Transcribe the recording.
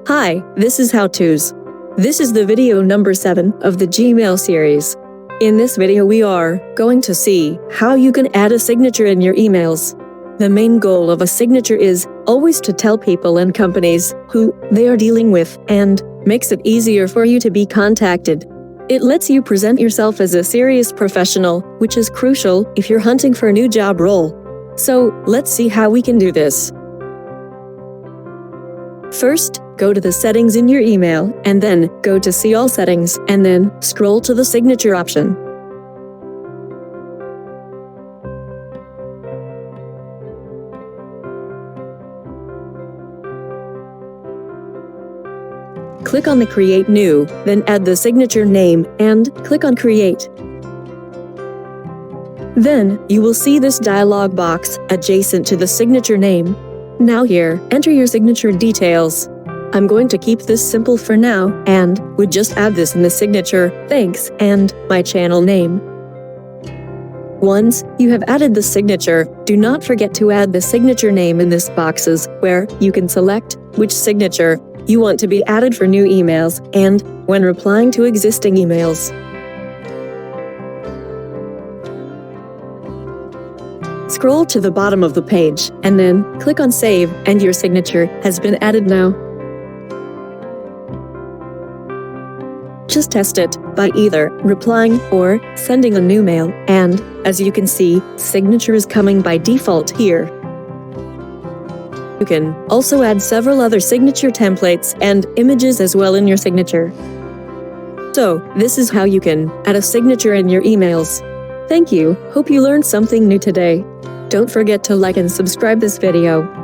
Hi, this is How To's. This is the video number 7 of the Gmail series. In this video we are going to see how you can add a signature in your emails. The main goal of a signature is always to tell people and companies who they are dealing with and makes it easier for you to be contacted. It lets you present yourself as a serious professional, which is crucial if you're hunting for a new job role. So, let's see how we can do this. First, go to the settings in your email, and then go to See All Settings, and then scroll to the signature option. Click on the Create New, then add the signature name, and click on Create. Then, you will see this dialog box adjacent to the signature name. Now here, enter your signature details. I'm going to keep this simple for now, and would just add this in the signature, thanks, and my channel name. Once you have added the signature, do not forget to add the signature name in this boxes where you can select which signature you want to be added for new emails and when replying to existing emails. Scroll to the bottom of the page, and then click on Save, and your signature has been added now. Just test it by either replying or sending a new mail, and as you can see, signature is coming by default here. You can also add several other signature templates and images as well in your signature. So, this is how you can add a signature in your emails. Thank you. Hope you learned something new today. Don't forget to like and subscribe this video.